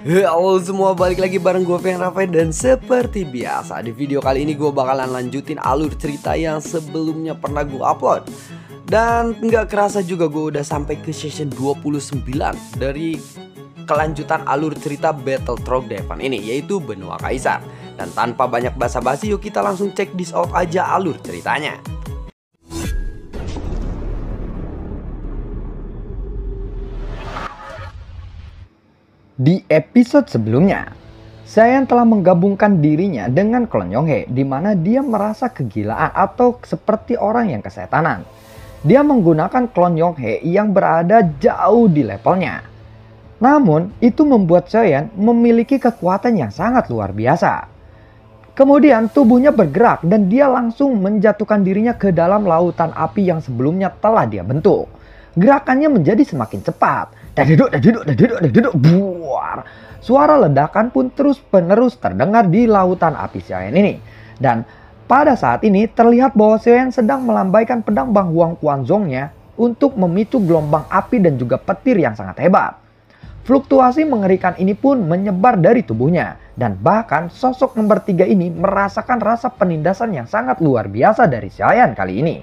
Halo semua, balik lagi bareng gue Fian Rafael. Dan seperti biasa di video kali ini gue bakalan lanjutin alur cerita yang sebelumnya pernah gue upload. Dan nggak kerasa juga gue udah sampai ke session 29 dari kelanjutan alur cerita Battle Trog Devan ini, yaitu Benua Kaisar. Dan tanpa banyak basa-basi, yuk kita langsung cek this out aja alur ceritanya. Di episode sebelumnya, Saiyan telah menggabungkan dirinya dengan Klon Yonghe, di mana dia merasa kegilaan atau seperti orang yang kesetanan. Dia menggunakan Klon Yonghe yang berada jauh di levelnya. Namun, itu membuat Saiyan memiliki kekuatan yang sangat luar biasa. Kemudian tubuhnya bergerak dan dia langsung menjatuhkan dirinya ke dalam lautan api yang sebelumnya telah dia bentuk. Gerakannya menjadi semakin cepat. Daduduk, buar. Suara ledakan pun terus-menerus terdengar di lautan api Saiyan ini. Dan pada saat ini terlihat bahwa Saiyan sedang melambaikan pedang Bang Huang Quanzong-nya untuk memicu gelombang api dan juga petir yang sangat hebat. Fluktuasi mengerikan ini pun menyebar dari tubuhnya. Dan bahkan sosok nomor 3 ini merasakan rasa penindasan yang sangat luar biasa dari Saiyan kali ini.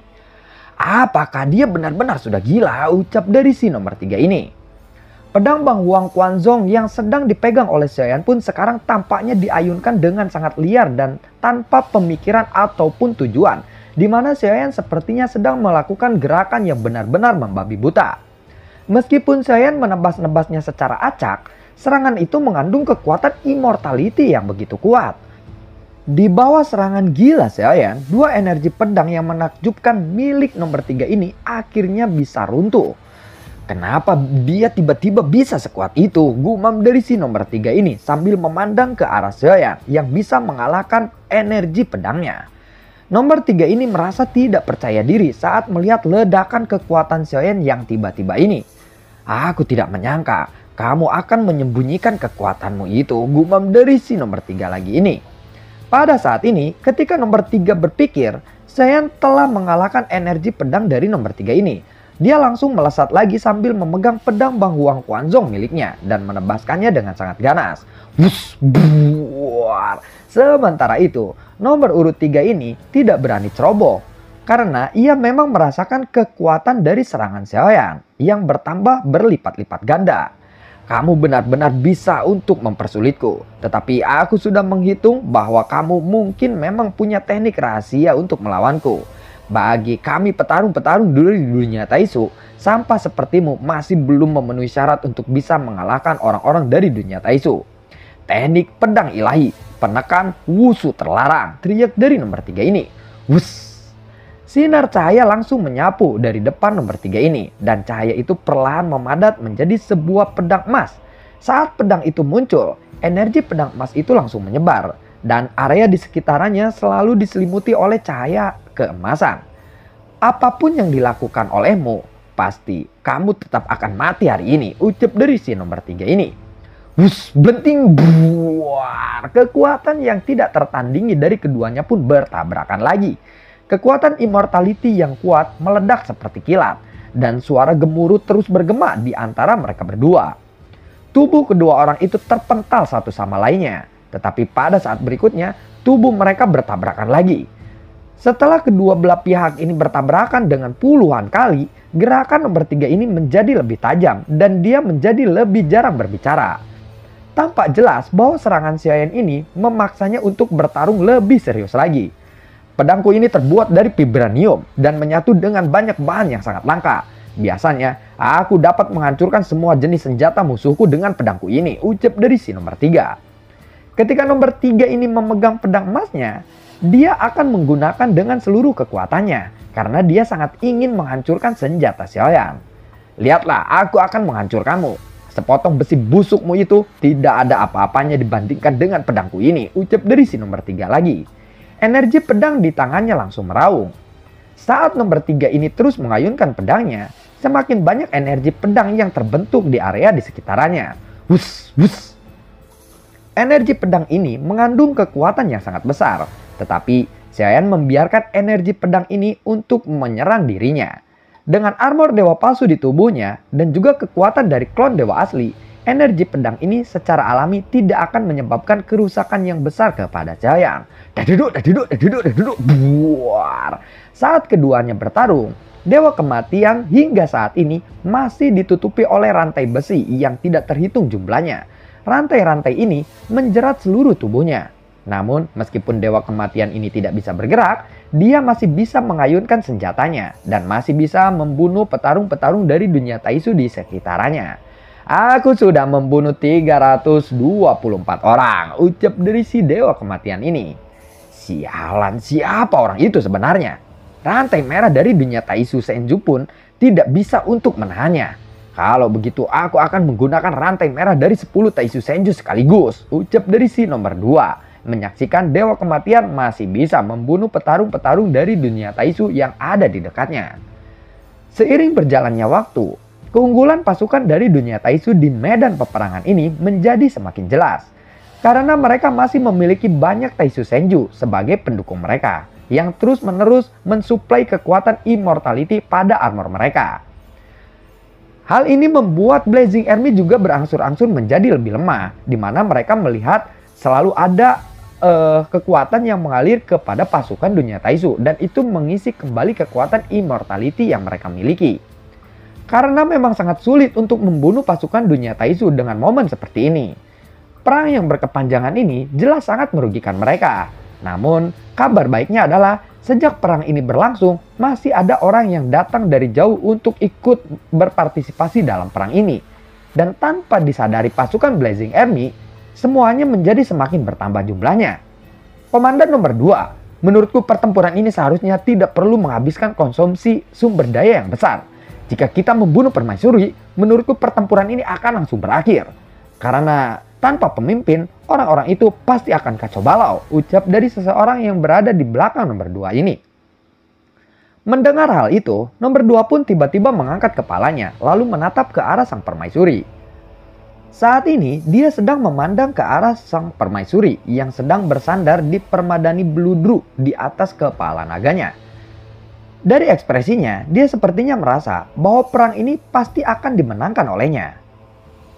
Apakah dia benar-benar sudah gila, ucap dari si nomor 3 ini. Pedang Bang Huang Quanzong yang sedang dipegang oleh Saiyan pun sekarang tampaknya diayunkan dengan sangat liar dan tanpa pemikiran ataupun tujuan. Di mana Saiyan sepertinya sedang melakukan gerakan yang benar-benar membabi buta. Meskipun Saiyan menebas-nebasnya secara acak, serangan itu mengandung kekuatan immortality yang begitu kuat. Di bawah serangan gila Saiyan, dua energi pedang yang menakjubkan milik nomor 3 ini akhirnya bisa runtuh. Kenapa dia tiba-tiba bisa sekuat itu? Gumam dari si nomor 3 ini sambil memandang ke arah Saiyan yang bisa mengalahkan energi pedangnya. Nomor 3 ini merasa tidak percaya diri saat melihat ledakan kekuatan Saiyan yang tiba-tiba ini. Aku tidak menyangka kamu akan menyembunyikan kekuatanmu itu, gumam dari si nomor 3 lagi ini. Pada saat ini, ketika nomor 3 berpikir, Saiyan telah mengalahkan energi pedang dari nomor 3 ini. Dia langsung melesat lagi sambil memegang pedang Bang Huang Quanzong miliknya dan menebaskannya dengan sangat ganas. Wush, buar. Sementara itu, nomor urut 3 ini tidak berani ceroboh karena ia memang merasakan kekuatan dari serangan Saiyan yang bertambah berlipat-lipat ganda. Kamu benar-benar bisa untuk mempersulitku, tetapi aku sudah menghitung bahwa kamu mungkin memang punya teknik rahasia untuk melawanku. Bagi kami petarung-petarung dulu di dunia Taishu, sampah sepertimu masih belum memenuhi syarat untuk bisa mengalahkan orang-orang dari dunia Taishu. Teknik pedang ilahi, penekan wushu terlarang, teriak dari nomor 3 ini. Wuss. Sinar cahaya langsung menyapu dari depan nomor 3 ini, dan cahaya itu perlahan memadat menjadi sebuah pedang emas. Saat pedang itu muncul, energi pedang emas itu langsung menyebar, dan area di sekitarnya selalu diselimuti oleh cahaya keemasan. Apapun yang dilakukan olehmu, pasti kamu tetap akan mati hari ini, ucap dari si nomor 3 ini. Wush, blenting, buar. Kekuatan yang tidak tertandingi dari keduanya pun bertabrakan lagi. Kekuatan immortality yang kuat meledak seperti kilat, dan suara gemuruh terus bergema di antara mereka berdua. Tubuh kedua orang itu terpental satu sama lainnya, tetapi pada saat berikutnya tubuh mereka bertabrakan lagi. Setelah kedua belah pihak ini bertabrakan dengan puluhan kali, gerakan nomor 3 ini menjadi lebih tajam dan dia menjadi lebih jarang berbicara. Tampak jelas bahwa serangan Saiyan ini memaksanya untuk bertarung lebih serius lagi. Pedangku ini terbuat dari vibranium dan menyatu dengan banyak bahan yang sangat langka. Biasanya, aku dapat menghancurkan semua jenis senjata musuhku dengan pedangku ini, ucap dari si nomor 3. Ketika nomor 3 ini memegang pedang emasnya, dia akan menggunakan dengan seluruh kekuatannya karena dia sangat ingin menghancurkan senjata Saiyan. Lihatlah, aku akan menghancurkanmu. Sepotong besi busukmu itu tidak ada apa-apanya dibandingkan dengan pedangku ini, ucap dari si nomor 3 lagi. Energi pedang di tangannya langsung meraung. Saat nomor 3 ini terus mengayunkan pedangnya, semakin banyak energi pedang yang terbentuk di area di sekitarnya. Wush, wush. Energi pedang ini mengandung kekuatan yang sangat besar, tetapi Saiyan membiarkan energi pedang ini untuk menyerang dirinya. Dengan armor dewa palsu di tubuhnya dan juga kekuatan dari klon dewa asli, energi pedang ini secara alami tidak akan menyebabkan kerusakan yang besar kepada Giant. Daduduk, buar. Saat keduanya bertarung, Dewa Kematian hingga saat ini masih ditutupi oleh rantai besi yang tidak terhitung jumlahnya. Rantai-rantai ini menjerat seluruh tubuhnya. Namun, meskipun Dewa Kematian ini tidak bisa bergerak, dia masih bisa mengayunkan senjatanya dan masih bisa membunuh petarung-petarung dari dunia Taisu di sekitarnya. Aku sudah membunuh 324 orang, ucap dari si Dewa Kematian ini. Sialan, siapa orang itu sebenarnya? Rantai merah dari dunia Taisu Senju pun tidak bisa untuk menahannya. Kalau begitu aku akan menggunakan rantai merah dari 10 Taisu Senju sekaligus, ucap dari si nomor 2. Menyaksikan Dewa Kematian masih bisa membunuh petarung-petarung dari dunia Taisu yang ada di dekatnya. Seiring berjalannya waktu, keunggulan pasukan dari dunia Taisu di medan peperangan ini menjadi semakin jelas. Karena mereka masih memiliki banyak Taisu Senju sebagai pendukung mereka, yang terus-menerus mensuplai kekuatan immortality pada armor mereka. Hal ini membuat Blazing Army juga berangsur-angsur menjadi lebih lemah, di mana mereka melihat selalu ada kekuatan yang mengalir kepada pasukan dunia Taisu, dan itu mengisi kembali kekuatan immortality yang mereka miliki. Karena memang sangat sulit untuk membunuh pasukan dunia Taisu dengan momen seperti ini. Perang yang berkepanjangan ini jelas sangat merugikan mereka. Namun, kabar baiknya adalah sejak perang ini berlangsung, masih ada orang yang datang dari jauh untuk ikut berpartisipasi dalam perang ini. Dan tanpa disadari pasukan Blazing Army, semuanya menjadi semakin bertambah jumlahnya. Komandan nomor 2, menurutku pertempuran ini seharusnya tidak perlu menghabiskan konsumsi sumber daya yang besar. Jika kita membunuh permaisuri, menurutku pertempuran ini akan langsung berakhir. Karena tanpa pemimpin, orang-orang itu pasti akan kacau balau, ucap dari seseorang yang berada di belakang nomor 2 ini. Mendengar hal itu, nomor 2 pun tiba-tiba mengangkat kepalanya, lalu menatap ke arah sang permaisuri. Saat ini, dia sedang memandang ke arah sang permaisuri yang sedang bersandar di permadani Bludru di atas kepala naganya. Dari ekspresinya, dia sepertinya merasa bahwa perang ini pasti akan dimenangkan olehnya.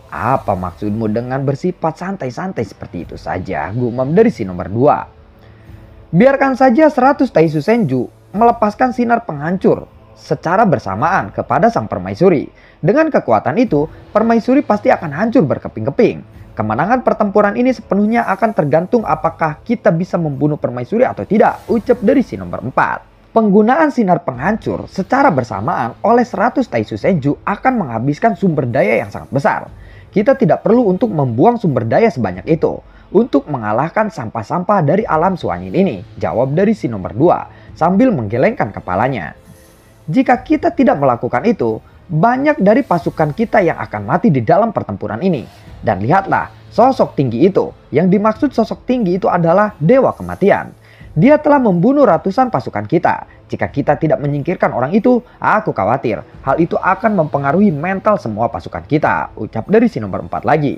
Apa maksudmu dengan bersifat santai-santai seperti itu saja, gumam dari si nomor 2. Biarkan saja 100 Taisu Senju melepaskan sinar penghancur secara bersamaan kepada sang permaisuri. Dengan kekuatan itu, permaisuri pasti akan hancur berkeping-keping. Kemenangan pertempuran ini sepenuhnya akan tergantung apakah kita bisa membunuh permaisuri atau tidak, ucap dari si nomor 4. Penggunaan sinar penghancur secara bersamaan oleh 100 Taisu Senju akan menghabiskan sumber daya yang sangat besar. Kita tidak perlu untuk membuang sumber daya sebanyak itu untuk mengalahkan sampah-sampah dari alam Suanyin ini, jawab dari si nomor 2 sambil menggelengkan kepalanya. Jika kita tidak melakukan itu, banyak dari pasukan kita yang akan mati di dalam pertempuran ini. Dan lihatlah, sosok tinggi itu. Yang dimaksud sosok tinggi itu adalah Dewa Kematian. Dia telah membunuh ratusan pasukan kita. Jika kita tidak menyingkirkan orang itu, aku khawatir hal itu akan mempengaruhi mental semua pasukan kita, ucap dari si nomor 4 lagi.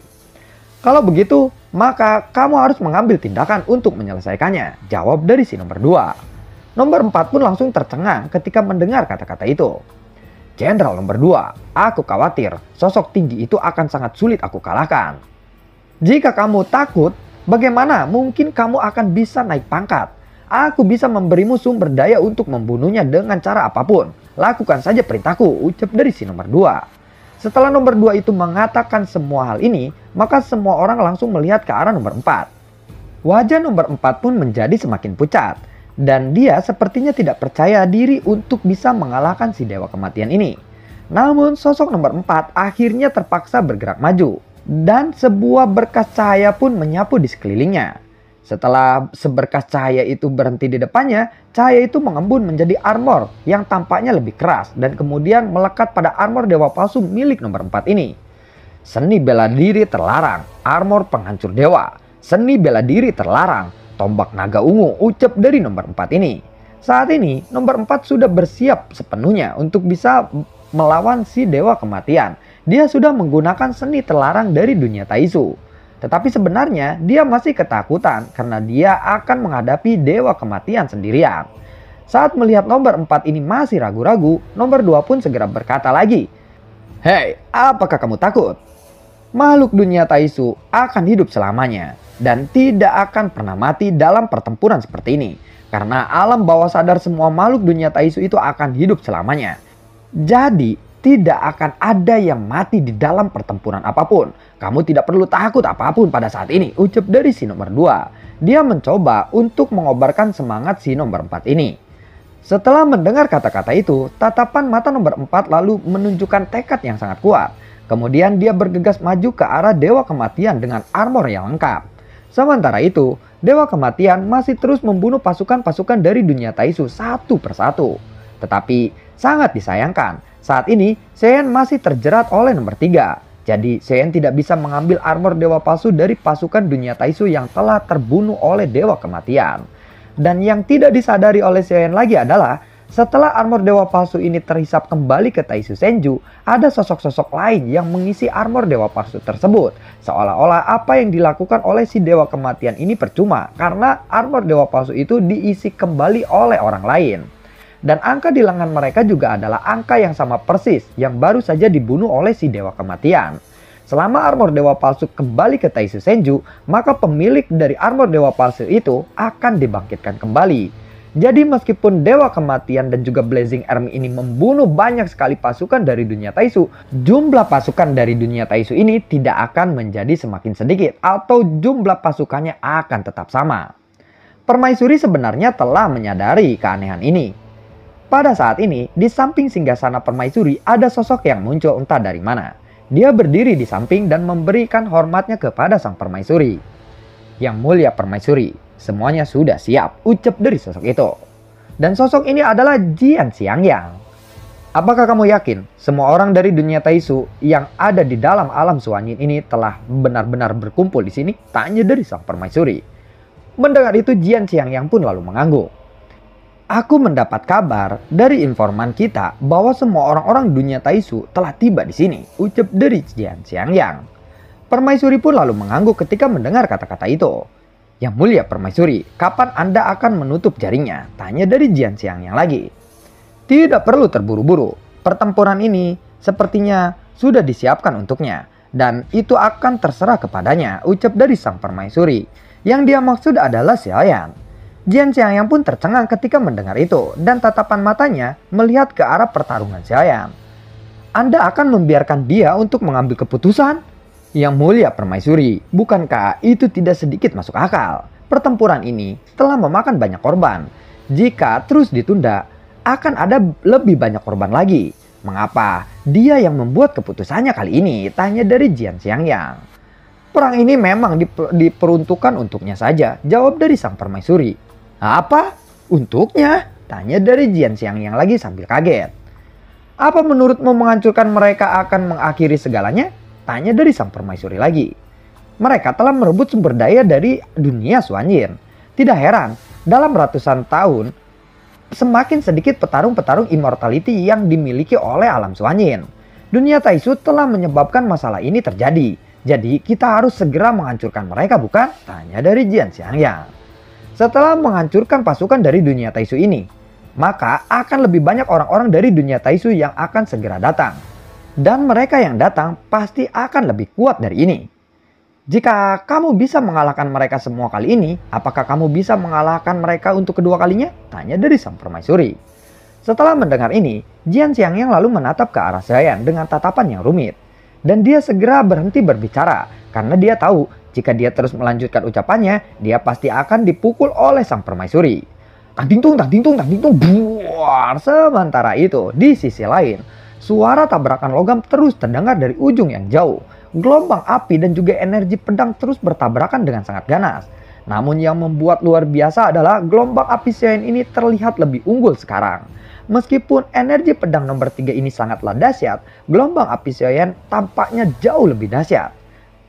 Kalau begitu, maka kamu harus mengambil tindakan untuk menyelesaikannya, jawab dari si nomor 2. Nomor 4 pun langsung tercengang ketika mendengar kata-kata itu. Jenderal nomor 2, aku khawatir sosok tinggi itu akan sangat sulit aku kalahkan. Jika kamu takut, bagaimana mungkin kamu akan bisa naik pangkat? Aku bisa memberimu sumber daya untuk membunuhnya dengan cara apapun. Lakukan saja perintahku, ucap dari si nomor 2. Setelah nomor 2 itu mengatakan semua hal ini, maka semua orang langsung melihat ke arah nomor 4. Wajah nomor 4 pun menjadi semakin pucat. Dan dia sepertinya tidak percaya diri untuk bisa mengalahkan si Dewa Kematian ini. Namun sosok nomor 4 akhirnya terpaksa bergerak maju. Dan sebuah berkas cahaya pun menyapu di sekelilingnya. Setelah seberkas cahaya itu berhenti di depannya, cahaya itu mengembun menjadi armor yang tampaknya lebih keras. Dan kemudian melekat pada armor dewa palsu milik nomor 4 ini. Seni bela diri terlarang, armor penghancur dewa. Seni bela diri terlarang, tombak naga ungu, ucap dari nomor 4 ini. Saat ini, nomor 4 sudah bersiap sepenuhnya untuk bisa melawan si Dewa Kematian. Dia sudah menggunakan seni terlarang dari dunia Taisu. Tetapi sebenarnya dia masih ketakutan karena dia akan menghadapi Dewa Kematian sendirian. Saat melihat nomor 4 ini masih ragu-ragu, nomor 2 pun segera berkata lagi, "Hei, apakah kamu takut?" makhluk dunia Taisu akan hidup selamanya dan tidak akan pernah mati dalam pertempuran seperti ini. Karena alam bawah sadar semua makhluk dunia Taisu itu akan hidup selamanya. Jadi tidak akan ada yang mati di dalam pertempuran apapun. Kamu tidak perlu takut apapun pada saat ini, ucap dari si nomor 2. Dia mencoba untuk mengobarkan semangat si nomor 4 ini. Setelah mendengar kata-kata itu, tatapan mata nomor 4 lalu menunjukkan tekad yang sangat kuat. Kemudian dia bergegas maju ke arah Dewa Kematian dengan armor yang lengkap. Sementara itu, Dewa Kematian masih terus membunuh pasukan-pasukan dari dunia Taisu satu persatu. Tetapi sangat disayangkan, saat ini Saiyan masih terjerat oleh nomor 3. Jadi Saiyan tidak bisa mengambil armor Dewa Palsu dari pasukan dunia Taisu yang telah terbunuh oleh Dewa Kematian. Dan yang tidak disadari oleh Saiyan lagi adalah setelah armor Dewa Palsu ini terhisap kembali ke Taisu Senju, ada sosok-sosok lain yang mengisi armor Dewa Palsu tersebut. Seolah-olah apa yang dilakukan oleh si Dewa Kematian ini percuma karena armor Dewa Palsu itu diisi kembali oleh orang lain. Dan angka di lengan mereka juga adalah angka yang sama persis yang baru saja dibunuh oleh si Dewa Kematian. Selama armor Dewa Palsu kembali ke Taisu Senju, maka pemilik dari armor Dewa Palsu itu akan dibangkitkan kembali. Jadi meskipun Dewa Kematian dan juga Blazing Army ini membunuh banyak sekali pasukan dari dunia Taisu, jumlah pasukan dari dunia Taisu ini tidak akan menjadi semakin sedikit atau jumlah pasukannya akan tetap sama. Permaisuri sebenarnya telah menyadari keanehan ini. Pada saat ini, di samping singgasana Permaisuri ada sosok yang muncul entah dari mana. Dia berdiri di samping dan memberikan hormatnya kepada sang Permaisuri. Yang mulia Permaisuri, semuanya sudah siap, ucap dari sosok itu. Dan sosok ini adalah Jian Xiangyang. Apakah kamu yakin semua orang dari dunia Taisu yang ada di dalam alam Suanyin ini telah benar-benar berkumpul di sini? Tanya dari sang Permaisuri. Mendengar itu Jian Xiangyang pun lalu mengangguk. Aku mendapat kabar dari informan kita bahwa semua orang-orang dunia Taisu telah tiba di sini, ucap dari Jian Xiangyang. Permaisuri pun lalu mengangguk ketika mendengar kata-kata itu. Yang mulia Permaisuri, kapan Anda akan menutup jaringnya? Tanya dari Jian Xiangyang lagi. Tidak perlu terburu-buru. Pertempuran ini sepertinya sudah disiapkan untuknya. Dan itu akan terserah kepadanya, ucap dari sang Permaisuri. Yang dia maksud adalah Xiaoyan. Jian Xiangyang pun tercengang ketika mendengar itu. Dan tatapan matanya melihat ke arah pertarungan Xiaoyan. Anda akan membiarkan dia untuk mengambil keputusan? Yang mulia Permaisuri, bukankah itu tidak sedikit masuk akal? Pertempuran ini telah memakan banyak korban. Jika terus ditunda, akan ada lebih banyak korban lagi. Mengapa dia yang membuat keputusannya kali ini? Tanya dari Jian Xiangyang. Perang ini memang diperuntukkan untuknya saja, jawab dari sang Permaisuri. Apa? Untuknya? Tanya dari Jian Xiangyang lagi sambil kaget. Apa menurutmu menghancurkan mereka akan mengakhiri segalanya? Tanya dari sang Permaisuri lagi. Mereka telah merebut sumber daya dari dunia Suanyin. Tidak heran, dalam ratusan tahun, semakin sedikit petarung-petarung immortality yang dimiliki oleh alam Suanyin. Dunia Taisu telah menyebabkan masalah ini terjadi. Jadi kita harus segera menghancurkan mereka, bukan? Tanya dari Jian Xiangyang. Setelah menghancurkan pasukan dari dunia Taisu ini, maka akan lebih banyak orang-orang dari dunia Taisu yang akan segera datang. Dan mereka yang datang pasti akan lebih kuat dari ini. Jika kamu bisa mengalahkan mereka semua kali ini, apakah kamu bisa mengalahkan mereka untuk kedua kalinya? Tanya dari sang Permaisuri. Setelah mendengar ini, Jian Xiangyang lalu menatap ke arah Saiyan dengan tatapan yang rumit. Dan dia segera berhenti berbicara, karena dia tahu jika dia terus melanjutkan ucapannya, dia pasti akan dipukul oleh sang Permaisuri. Tang ting tung, tang ting tung, tang ting tung, buar. Sementara itu, di sisi lain, suara tabrakan logam terus terdengar dari ujung yang jauh. Gelombang api dan juga energi pedang terus bertabrakan dengan sangat ganas. Namun yang membuat luar biasa adalah gelombang api Saiyan ini terlihat lebih unggul sekarang. Meskipun energi pedang nomor 3 ini sangatlah dahsyat, gelombang api Saiyan tampaknya jauh lebih dahsyat.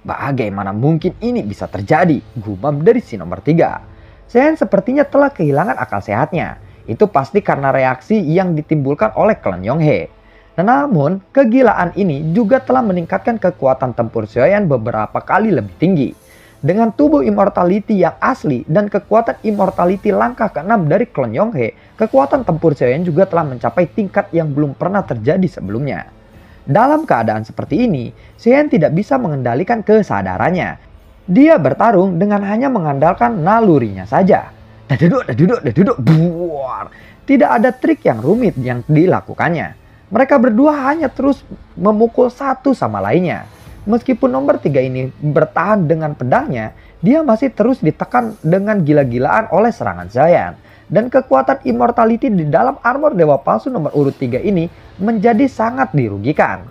Bagaimana mungkin ini bisa terjadi? Gumam dari si nomor 3. Saiyan sepertinya telah kehilangan akal sehatnya. Itu pasti karena reaksi yang ditimbulkan oleh klan Yonghe. Namun, kegilaan ini juga telah meningkatkan kekuatan tempur Saiyan beberapa kali lebih tinggi. Dengan tubuh immortality yang asli dan kekuatan immortality langkah ke-6 dari klan Yonghe, kekuatan tempur Saiyan juga telah mencapai tingkat yang belum pernah terjadi sebelumnya. Dalam keadaan seperti ini, Saiyan tidak bisa mengendalikan kesadarannya. Dia bertarung dengan hanya mengandalkan nalurinya saja. Daduduk, buar. Tidak ada trik yang rumit yang dilakukannya. Mereka berdua hanya terus memukul satu sama lainnya. Meskipun nomor 3 ini bertahan dengan pedangnya, dia masih terus ditekan dengan gila-gilaan oleh serangan Saiyan. Dan kekuatan immortality di dalam armor dewa palsu nomor urut 3 ini menjadi sangat dirugikan.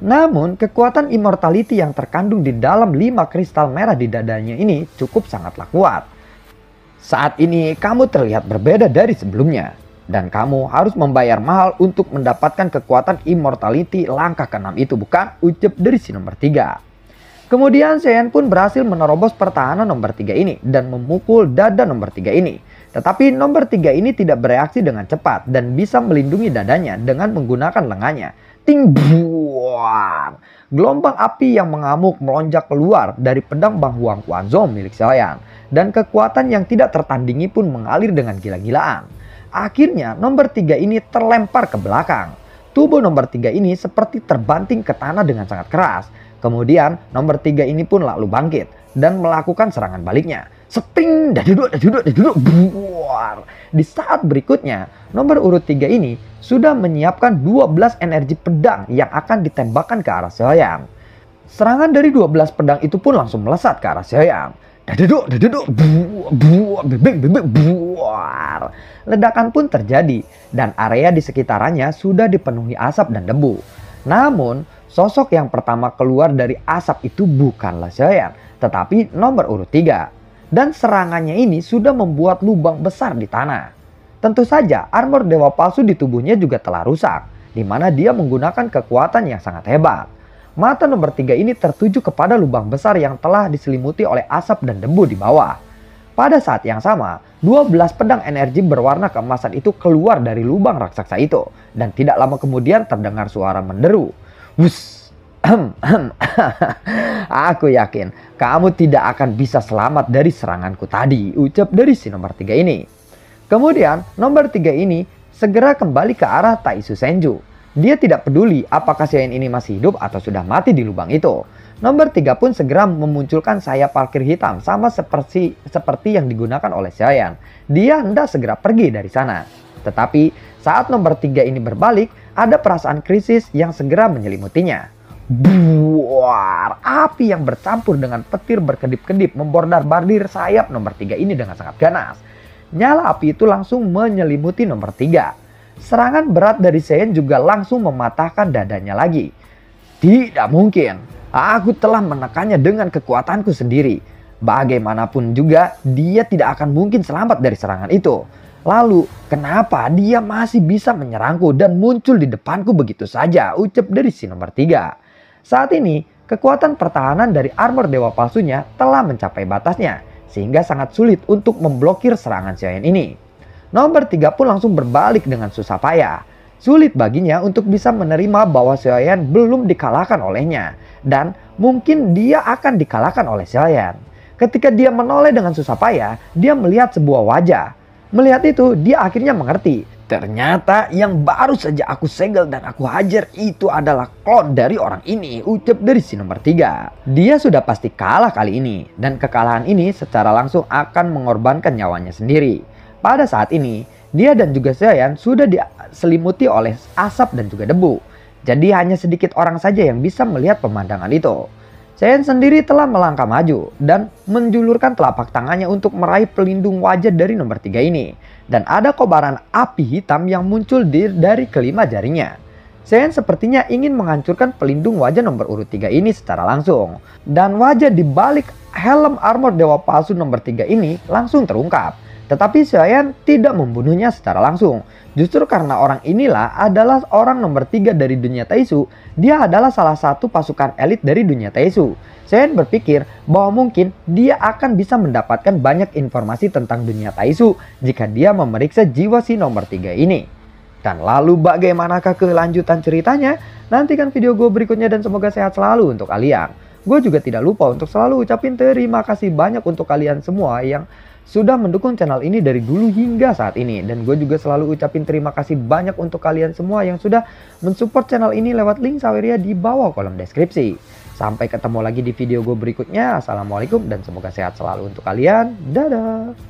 Namun kekuatan immortality yang terkandung di dalam 5 kristal merah di dadanya ini cukup sangatlah kuat. Saat ini kamu terlihat berbeda dari sebelumnya. Dan kamu harus membayar mahal untuk mendapatkan kekuatan immortality langkah ke-6 itu, bukan? Ucap dari si nomor 3. Kemudian Saiyan pun berhasil menerobos pertahanan nomor 3 ini dan memukul dada nomor 3 ini. Tetapi nomor 3 ini tidak bereaksi dengan cepat dan bisa melindungi dadanya dengan menggunakan lengannya. Ting buang. Gelombang api yang mengamuk melonjak keluar dari pedang Bang Huang Quanzhou milik Saiyan. Dan kekuatan yang tidak tertandingi pun mengalir dengan gila-gilaan. Akhirnya nomor 3 ini terlempar ke belakang. Tubuh nomor 3 ini seperti terbanting ke tanah dengan sangat keras. Kemudian nomor 3 ini pun lalu bangkit dan melakukan serangan baliknya. Spring, daduduk, buar. Di saat berikutnya, nomor urut 3 ini sudah menyiapkan 12 energi pedang yang akan ditembakkan ke arah Saiyan. Serangan dari 12 pedang itu pun langsung melesat ke arah Saiyan. Daduduk, buar. Ledakan pun terjadi dan area di sekitarnya sudah dipenuhi asap dan debu. Namun, sosok yang pertama keluar dari asap itu bukanlah Saiyan, tetapi nomor urut 3. Dan serangannya ini sudah membuat lubang besar di tanah. Tentu saja armor dewa palsu di tubuhnya juga telah rusak, di mana dia menggunakan kekuatan yang sangat hebat. Mata nomor 3 ini tertuju kepada lubang besar yang telah diselimuti oleh asap dan debu di bawah. Pada saat yang sama, 12 pedang energi berwarna keemasan itu keluar dari lubang raksasa itu. Dan tidak lama kemudian terdengar suara menderu. Wuss. Aku yakin kamu tidak akan bisa selamat dari seranganku tadi, ucap dari si nomor 3 ini. Kemudian nomor 3 ini segera kembali ke arah Taisu Senju. Dia tidak peduli apakah Saiyan ini masih hidup atau sudah mati di lubang itu. Nomor 3 pun segera memunculkan sayap parkir hitam sama seperti yang digunakan oleh Saiyan. Dia hendak segera pergi dari sana. Tetapi saat nomor 3 ini berbalik, ada perasaan krisis yang segera menyelimutinya. Buar, api yang bercampur dengan petir berkedip-kedip membordar-bardir sayap nomor 3 ini dengan sangat ganas. Nyala api itu langsung menyelimuti nomor 3. Serangan berat dari Saiyan juga langsung mematahkan dadanya lagi. Tidak mungkin, aku telah menekannya dengan kekuatanku sendiri. Bagaimanapun juga, dia tidak akan mungkin selamat dari serangan itu. Lalu, kenapa dia masih bisa menyerangku dan muncul di depanku begitu saja? Ucap dari si nomor 3. Saat ini, kekuatan pertahanan dari armor dewa palsunya telah mencapai batasnya, sehingga sangat sulit untuk memblokir serangan Saiyan ini. Nomor 3 pun langsung berbalik dengan susah payah. Sulit baginya untuk bisa menerima bahwa Saiyan belum dikalahkan olehnya, dan mungkin dia akan dikalahkan oleh Saiyan. Ketika dia menoleh dengan susah payah, dia melihat sebuah wajah. Melihat itu, dia akhirnya mengerti. Ternyata yang baru saja aku segel dan aku hajar itu adalah klon dari orang ini, ucap dari si nomor 3. Dia sudah pasti kalah kali ini, dan kekalahan ini secara langsung akan mengorbankan nyawanya sendiri. Pada saat ini, dia dan juga Saiyan sudah diselimuti oleh asap dan juga debu. Jadi hanya sedikit orang saja yang bisa melihat pemandangan itu. Saiyan sendiri telah melangkah maju dan menjulurkan telapak tangannya untuk meraih pelindung wajah dari nomor 3 ini. Dan ada kobaran api hitam yang muncul dari kelima jarinya. Saiyan sepertinya ingin menghancurkan pelindung wajah nomor urut 3 ini secara langsung. Dan wajah di balik helm armor dewa palsu nomor 3 ini langsung terungkap. Tetapi Saiyan tidak membunuhnya secara langsung. Justru karena orang inilah adalah orang nomor 3 dari dunia Taisu, dia adalah salah satu pasukan elit dari dunia Taisu. Saiyan berpikir bahwa mungkin dia akan bisa mendapatkan banyak informasi tentang dunia Taisu jika dia memeriksa jiwa si nomor 3 ini. Dan lalu bagaimanakah kelanjutan ceritanya? Nantikan video gue berikutnya dan semoga sehat selalu untuk kalian. Gue juga tidak lupa untuk selalu ucapin terima kasih banyak untuk kalian semua yang sudah mendukung channel ini dari dulu hingga saat ini. Dan gue juga selalu ucapin terima kasih banyak untuk kalian semua yang sudah mensupport channel ini lewat link Saweria di bawah kolom deskripsi. Sampai ketemu lagi di video gue berikutnya. Assalamualaikum dan semoga sehat selalu untuk kalian. Dadah.